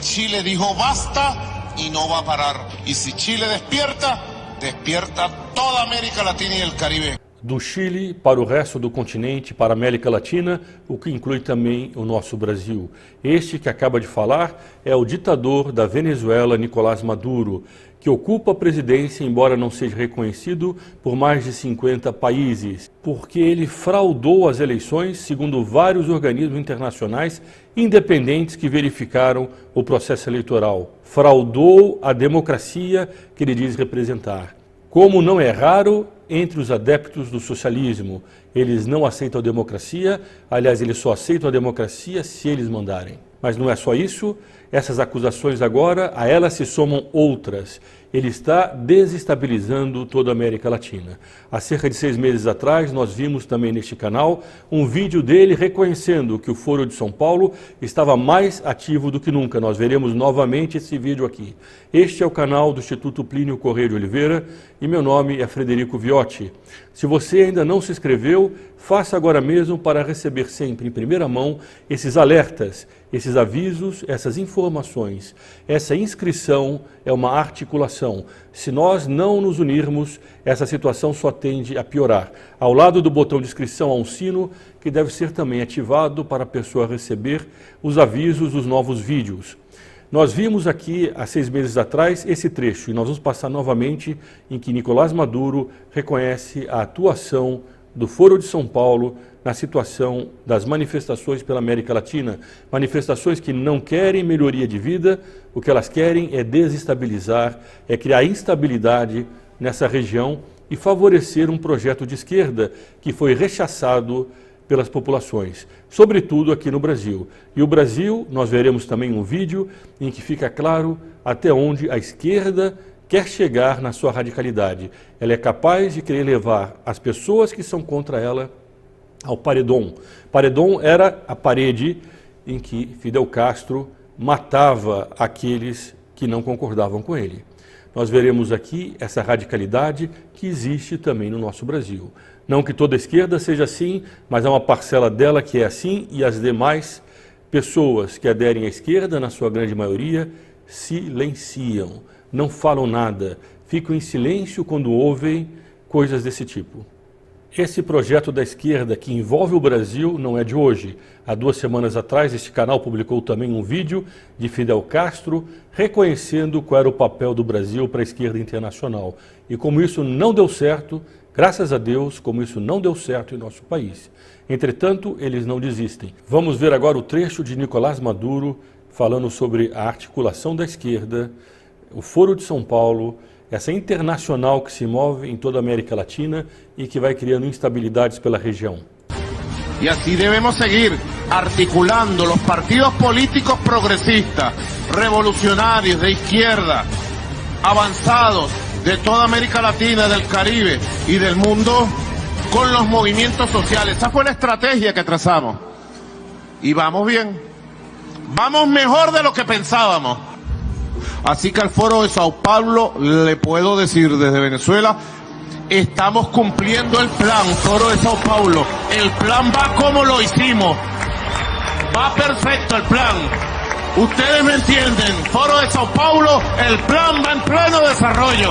Chile dijo basta y no va a parar. Y si Chile despierta, despierta toda América Latina y el Caribe. Do Chile para o resto do continente, para a América Latina, o que inclui também o nosso Brasil. Este que acaba de falar é o ditador da Venezuela, Nicolás Maduro, que ocupa a presidência, embora não seja reconhecido por mais de 50 países, porque ele fraudou as eleições, segundo vários organismos internacionais independentes que verificaram o processo eleitoral. Fraudou a democracia que ele diz representar. Como não é raro entre os adeptos do socialismo, eles não aceitam a democracia, aliás, eles só aceitam a democracia se eles mandarem. Mas não é só isso, essas acusações agora, a elas se somam outras. Ele está desestabilizando toda a América Latina. Há cerca de 6 meses atrás, nós vimos também neste canal um vídeo dele reconhecendo que o Foro de São Paulo estava mais ativo do que nunca. Nós veremos novamente esse vídeo aqui. Este é o canal do Instituto Plínio Corrêa de Oliveira e meu nome é Frederico Viotti. Se você ainda não se inscreveu, faça agora mesmo para receber sempre em primeira mão esses alertas, esses avisos, essas informações. Essa inscrição é uma articulação. Se nós não nos unirmos, essa situação só tende a piorar. Ao lado do botão de inscrição há um sino que deve ser também ativado para a pessoa receber os avisos dos novos vídeos. Nós vimos aqui, há 6 meses atrás, esse trecho, e nós vamos passar novamente em que Nicolás Maduro reconhece a atuação do Foro de São Paulo na situação das manifestações pela América Latina, manifestações que não querem melhoria de vida, o que elas querem é desestabilizar, é criar instabilidade nessa região e favorecer um projeto de esquerda que foi rechaçado pelas populações, sobretudo aqui no Brasil. E o Brasil, nós veremos também um vídeo em que fica claro até onde a esquerda quer chegar na sua radicalidade. Ela é capaz de querer levar as pessoas que são contra ela ao paredão. Paredão era a parede em que Fidel Castro matava aqueles que não concordavam com ele. Nós veremos aqui essa radicalidade que existe também no nosso Brasil. Não que toda a esquerda seja assim, mas há uma parcela dela que é assim e as demais pessoas que aderem à esquerda, na sua grande maioria, silenciam, não falam nada, ficam em silêncio quando ouvem coisas desse tipo. Esse projeto da esquerda que envolve o Brasil não é de hoje. Há 2 semanas atrás, este canal publicou também um vídeo de Fidel Castro reconhecendo qual era o papel do Brasil para a esquerda internacional. E como isso não deu certo, graças a Deus, como isso não deu certo em nosso país. Entretanto, eles não desistem. Vamos ver agora o trecho de Nicolás Maduro falando sobre a articulação da esquerda, o Foro de São Paulo, essa internacional que se move em toda a América Latina e que vai criando instabilidades pela região. Y así debemos seguir articulando los partidos políticos progresistas, revolucionarios, de izquierda, avanzados de toda América Latina, del Caribe y del mundo, con los movimientos sociales. Esa fue la estrategia que trazamos. Y vamos bien. Vamos mejor de lo que pensábamos. Así que al Foro de Sao Paulo le puedo decir desde Venezuela, estamos cumpliendo el plan, Foro de Sao Paulo. El plan va como lo hicimos. Va perfecto el plan. Ustedes me entienden, Foro de Sao Paulo, el plan va en pleno desarrollo.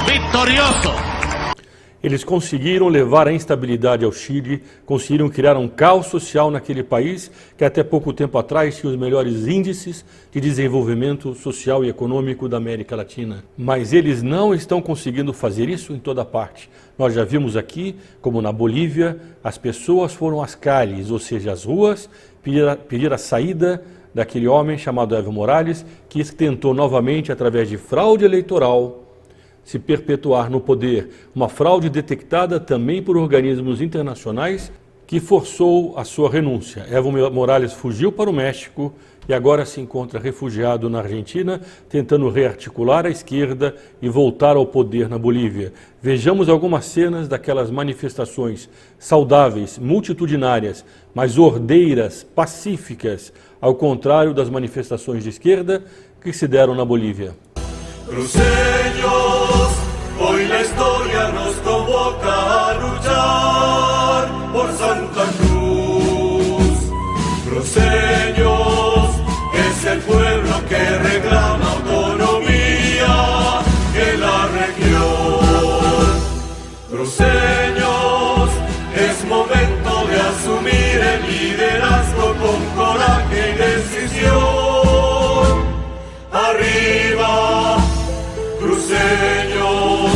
Victorioso. Eles conseguiram levar a instabilidade ao Chile, conseguiram criar um caos social naquele país que até pouco tempo atrás tinha os melhores índices de desenvolvimento social e econômico da América Latina. Mas eles não estão conseguindo fazer isso em toda parte. Nós já vimos aqui, como na Bolívia, as pessoas foram às calles, ou seja, às ruas, pedir a saída daquele homem chamado Evo Morales, que tentou novamente, através de fraude eleitoral, se perpetuar no poder, uma fraude detectada também por organismos internacionais que forçou a sua renúncia. Evo Morales fugiu para o México e agora se encontra refugiado na Argentina, tentando rearticular a esquerda e voltar ao poder na Bolívia. Vejamos algumas cenas daquelas manifestações saudáveis, multitudinárias, mas ordeiras, pacíficas, ao contrário das manifestações de esquerda que se deram na Bolívia. Cruceños, hoy la historia nos convoca a luchar por Santa Cruz. Cruceños, es el pueblo que reclama autonomía en la región. Cruceños, es momento de asumir el liderazgo con coraje y decisión. Arriba, cruceños,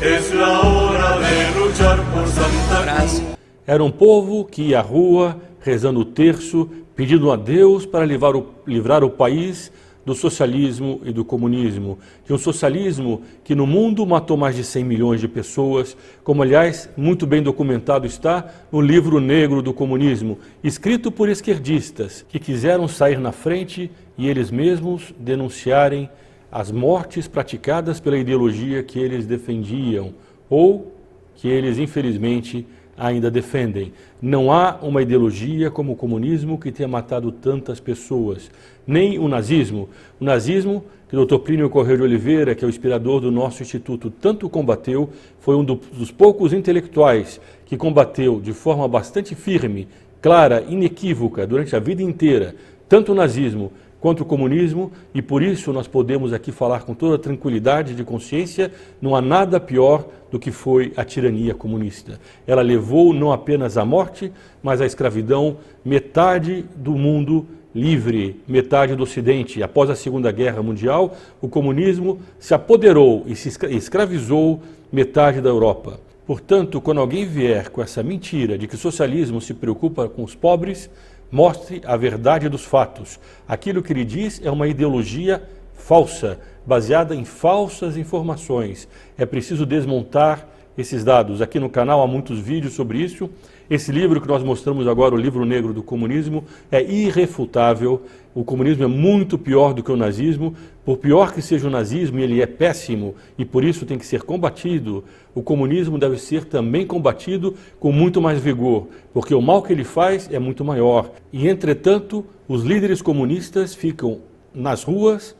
es la hora de luchar por Santa Cruz. Era um povo que ia à rua, rezando o terço, pedindo a Deus para livrar o país do socialismo e do comunismo. De um socialismo que no mundo matou mais de 100 milhões de pessoas, como aliás muito bem documentado está no livro negro do comunismo, escrito por esquerdistas que quiseram sair na frente e eles mesmos denunciarem as mortes praticadas pela ideologia que eles defendiam ou que eles infelizmente ainda defendem. Não há uma ideologia como o comunismo que tenha matado tantas pessoas, nem o nazismo. O nazismo, que o Dr. Plínio Correia de Oliveira, que é o inspirador do nosso instituto, tanto combateu, foi um dos poucos intelectuais que combateu de forma bastante firme, clara, inequívoca, durante a vida inteira, tanto o nazismo quanto o comunismo, e por isso nós podemos aqui falar com toda tranquilidade de consciência, não há nada pior do que foi a tirania comunista. Ela levou não apenas à morte, mas à escravidão, metade do mundo livre, metade do Ocidente. Após a Segunda Guerra Mundial, o comunismo se apoderou e se escravizou metade da Europa. Portanto, quando alguém vier com essa mentira de que o socialismo se preocupa com os pobres, mostre a verdade dos fatos. Aquilo que ele diz é uma ideologia falsa, baseada em falsas informações. É preciso desmontar esses dados. Aqui no canal há muitos vídeos sobre isso. Esse livro que nós mostramos agora, o livro negro do comunismo, é irrefutável. O comunismo é muito pior do que o nazismo. Por pior que seja o nazismo, ele é péssimo e por isso tem que ser combatido. O comunismo deve ser também combatido com muito mais vigor, porque o mal que ele faz é muito maior. E, entretanto, os líderes comunistas ficam nas ruas,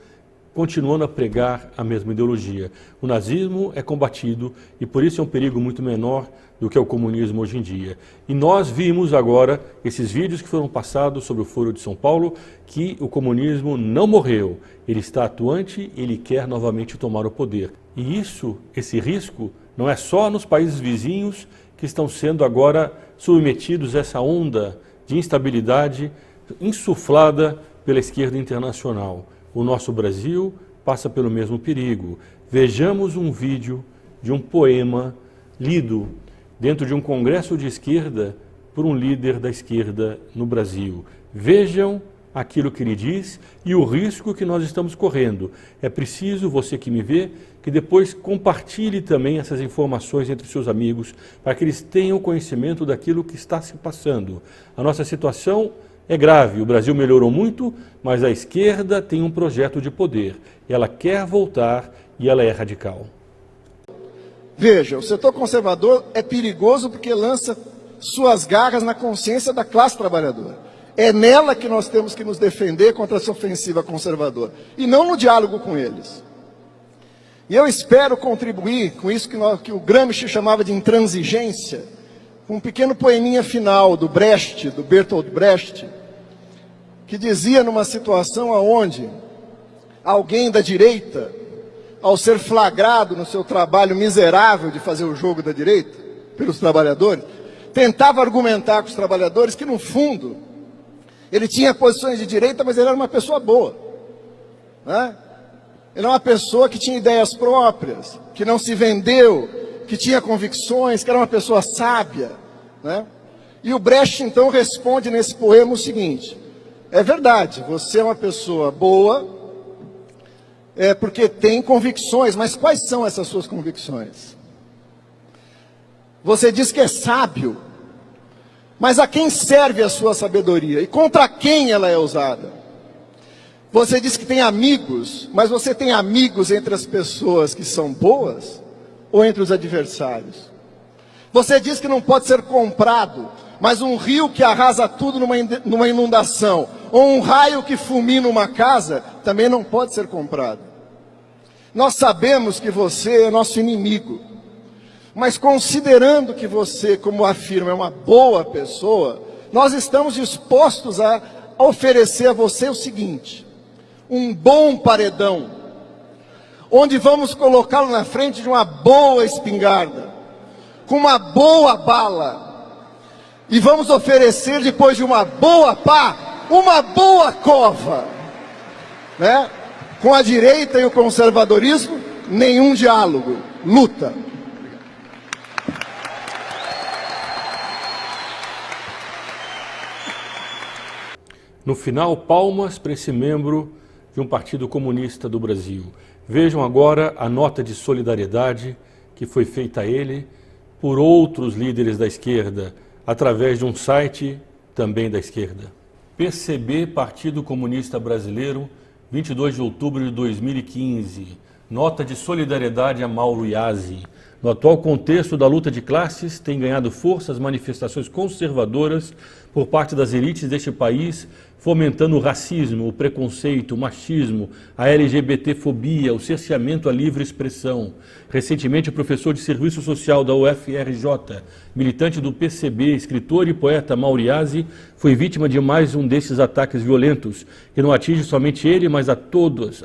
continuando a pregar a mesma ideologia. O nazismo é combatido e por isso é um perigo muito menor do que é o comunismo hoje em dia. E nós vimos agora esses vídeos que foram passados sobre o Foro de São Paulo, que o comunismo não morreu, ele está atuante, ele quer novamente tomar o poder. E esse risco não é só nos países vizinhos que estão sendo agora submetidos a essa onda de instabilidade insuflada pela esquerda internacional. O nosso Brasil passa pelo mesmo perigo. Vejamos um vídeo de um poema lido dentro de um congresso de esquerda por um líder da esquerda no Brasil. Vejam aquilo que ele diz e o risco que nós estamos correndo. É preciso, você que me vê, que depois compartilhe também essas informações entre seus amigos, para que eles tenham conhecimento daquilo que está se passando. A nossa situação é grave, o Brasil melhorou muito, mas a esquerda tem um projeto de poder. Ela quer voltar e ela é radical. Veja, o setor conservador é perigoso porque lança suas garras na consciência da classe trabalhadora. É nela que nós temos que nos defender contra essa ofensiva conservadora, e não no diálogo com eles. E eu espero contribuir com isso que o Gramsci chamava de intransigência, com um pequeno poeminha final do Brecht, do Bertolt Brecht, que dizia numa situação onde alguém da direita, ao ser flagrado no seu trabalho miserável de fazer o jogo da direita, pelos trabalhadores, tentava argumentar com os trabalhadores que, no fundo, ele tinha posições de direita, mas ele era uma pessoa boa, né? Ele era uma pessoa que tinha ideias próprias, que não se vendeu, que tinha convicções, que era uma pessoa sábia, né? E o Brecht, então, responde nesse poema o seguinte: é verdade, você é uma pessoa boa, porque tem convicções, mas quais são essas suas convicções? Você diz que é sábio, mas a quem serve a sua sabedoria? E contra quem ela é usada? Você diz que tem amigos, mas você tem amigos entre as pessoas que são boas ou entre os adversários? Você diz que não pode ser comprado, mas um rio que arrasa tudo numa inundação, ou um raio que fulmina uma casa, também não pode ser comprado. Nós sabemos que você é nosso inimigo, mas considerando que você, como afirma, é uma boa pessoa, nós estamos dispostos a oferecer a você o seguinte: um bom paredão, onde vamos colocá-lo na frente de uma boa espingarda, com uma boa bala, e vamos oferecer, depois de uma boa pá, uma boa cova, né? Com a direita e o conservadorismo, nenhum diálogo, luta. No final, palmas para esse membro de um partido comunista do Brasil. Vejam agora a nota de solidariedade que foi feita a ele por outros líderes da esquerda, através de um site também da esquerda. PCB, Partido Comunista Brasileiro, 22 de outubro de 2015. Nota de solidariedade a Mauro Iasi. No atual contexto da luta de classes, tem ganhado força as manifestações conservadoras por parte das elites deste país, fomentando o racismo, o preconceito, o machismo, a LGBTfobia, o cerceamento à livre expressão. Recentemente, o professor de Serviço Social da UFRJ, militante do PCB, escritor e poeta Mauro Iasi, foi vítima de mais um desses ataques violentos, que não atinge somente ele, mas a todos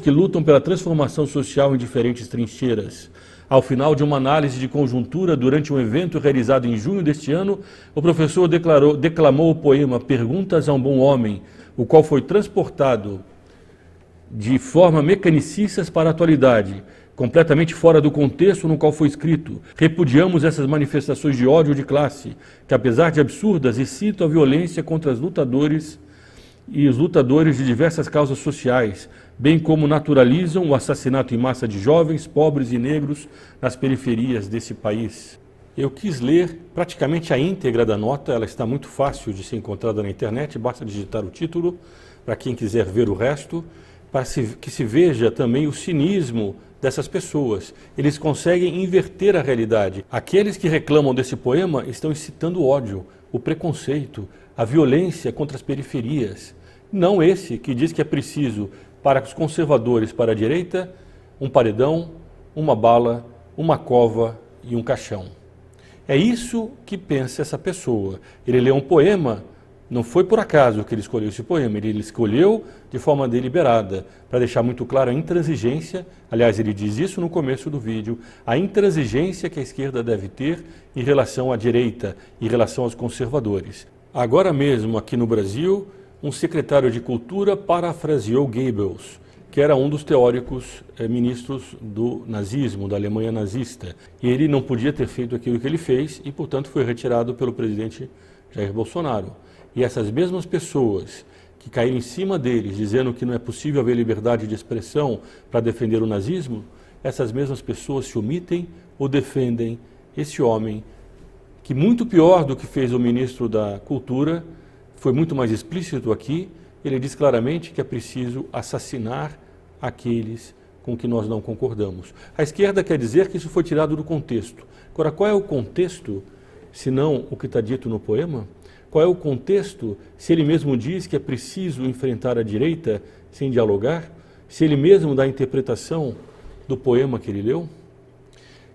que lutam pela transformação social em diferentes trincheiras. Ao final de uma análise de conjuntura durante um evento realizado em junho deste ano, o professor declamou o poema Perguntas a um Bom Homem, o qual foi transportado de forma mecanicistas para a atualidade, completamente fora do contexto no qual foi escrito. Repudiamos essas manifestações de ódio de classe, que apesar de absurdas, incitam a violência contra os lutadores de diversas causas sociais, bem como naturalizam o assassinato em massa de jovens, pobres e negros nas periferias desse país. Eu quis ler praticamente a íntegra da nota, ela está muito fácil de ser encontrada na internet, basta digitar o título, para quem quiser ver o resto, para que se veja também o cinismo dessas pessoas. Eles conseguem inverter a realidade. Aqueles que reclamam desse poema estão incitando o ódio, o preconceito, a violência contra as periferias. Não esse que diz que é preciso, para os conservadores, para a direita, um paredão, uma bala, uma cova e um caixão. É isso que pensa essa pessoa. Ele lê um poema, não foi por acaso que ele escolheu esse poema, ele escolheu de forma deliberada, para deixar muito claro a intransigência, aliás, ele diz isso no começo do vídeo, a intransigência que a esquerda deve ter em relação à direita, em relação aos conservadores. Agora mesmo, aqui no Brasil, um secretário de Cultura parafraseou Goebbels, que era um dos teóricos ministros do nazismo, da Alemanha nazista. E ele não podia ter feito aquilo que ele fez e, portanto, foi retirado pelo presidente Jair Bolsonaro. E essas mesmas pessoas que caíram em cima deles, dizendo que não é possível haver liberdade de expressão para defender o nazismo, essas mesmas pessoas se omitem ou defendem esse homem que, muito pior do que fez o ministro da Cultura, foi muito mais explícito aqui, ele diz claramente que é preciso assassinar aqueles com que nós não concordamos. A esquerda quer dizer que isso foi tirado do contexto. Agora, qual é o contexto, se não o que está dito no poema? Qual é o contexto, se ele mesmo diz que é preciso enfrentar a direita sem dialogar? Se ele mesmo dá a interpretação do poema que ele leu?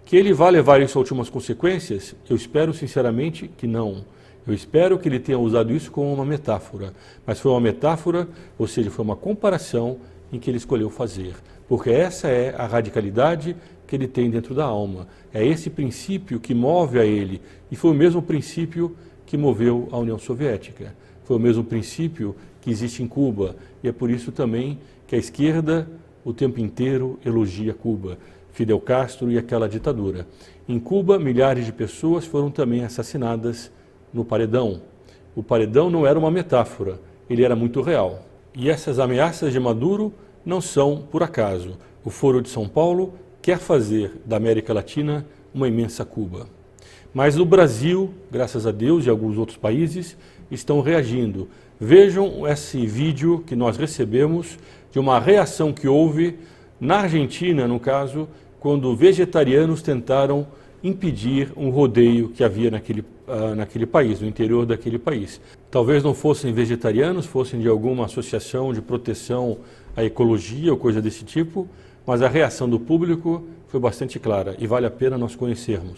Que ele vá levar isso a últimas consequências? Eu espero sinceramente que não. Eu espero que ele tenha usado isso como uma metáfora, mas foi uma metáfora, ou seja, foi uma comparação em que ele escolheu fazer, porque essa é a radicalidade que ele tem dentro da alma, é esse princípio que move a ele, e foi o mesmo princípio que moveu a União Soviética, foi o mesmo princípio que existe em Cuba, e é por isso também que a esquerda o tempo inteiro elogia Cuba, Fidel Castro e aquela ditadura. Em Cuba, milhares de pessoas foram também assassinadas no paredão. O paredão não era uma metáfora, ele era muito real. E essas ameaças de Maduro não são por acaso. O Foro de São Paulo quer fazer da América Latina uma imensa Cuba. Mas o Brasil, graças a Deus, e alguns outros países, estão reagindo. Vejam esse vídeo que nós recebemos de uma reação que houve na Argentina, no caso, quando vegetarianos tentaram impedir um rodeio que havia naquele país, no interior daquele país. Talvez não fossem vegetarianos, fossem de alguma associação de proteção à ecologia ou coisa desse tipo, mas a reação do público foi bastante clara e vale a pena nós conhecermos.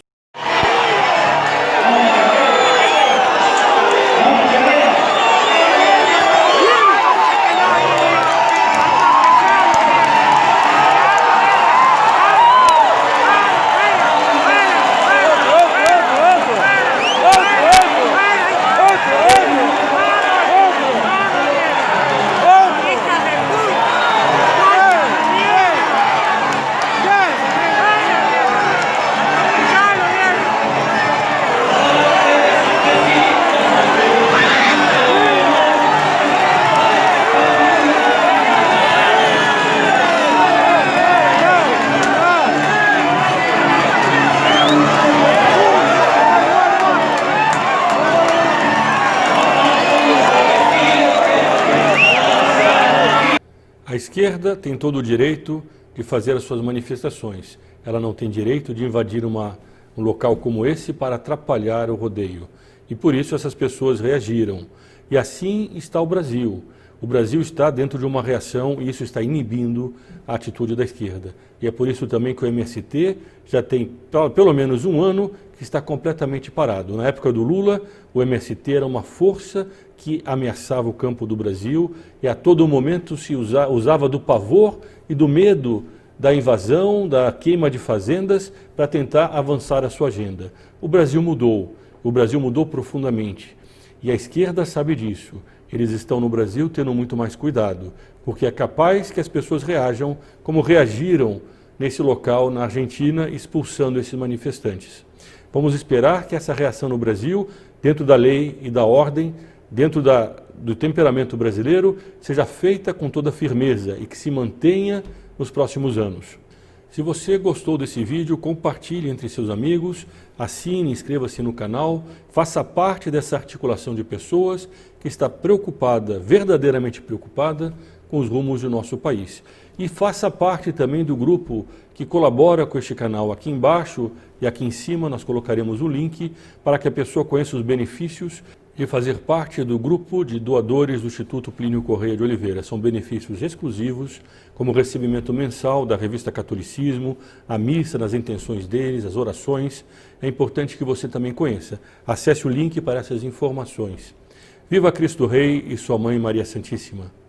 esquerda tem todo o direito de fazer as suas manifestações. Ela não tem direito de invadir um local como esse para atrapalhar o rodeio. E por isso essas pessoas reagiram. E assim está o Brasil. O Brasil está dentro de uma reação e isso está inibindo a atitude da esquerda. E é por isso também que o MST já tem pelo menos um ano que está completamente parado. Na época do Lula, o MST era uma força que ameaçava o campo do Brasil e a todo momento se usava do pavor e do medo da invasão, da queima de fazendas para tentar avançar a sua agenda. O Brasil mudou profundamente e a esquerda sabe disso. Eles estão no Brasil tendo muito mais cuidado, porque é capaz que as pessoas reajam como reagiram nesse local na Argentina, expulsando esses manifestantes. Vamos esperar que essa reação no Brasil, dentro da lei e da ordem, dentro do temperamento brasileiro, seja feita com toda firmeza e que se mantenha nos próximos anos. Se você gostou desse vídeo, compartilhe entre seus amigos, assine, inscreva-se no canal, faça parte dessa articulação de pessoas que está preocupada, verdadeiramente preocupada, com os rumos do nosso país. E faça parte também do grupo que colabora com este canal. Aqui embaixo e aqui em cima nós colocaremos o link para que a pessoa conheça os benefícios de fazer parte do grupo de doadores do Instituto Plínio Correia de Oliveira. São benefícios exclusivos, como o recebimento mensal da revista Catolicismo, a missa nas intenções deles, as orações. É importante que você também conheça. Acesse o link para essas informações. Viva Cristo Rei e sua Mãe Maria Santíssima!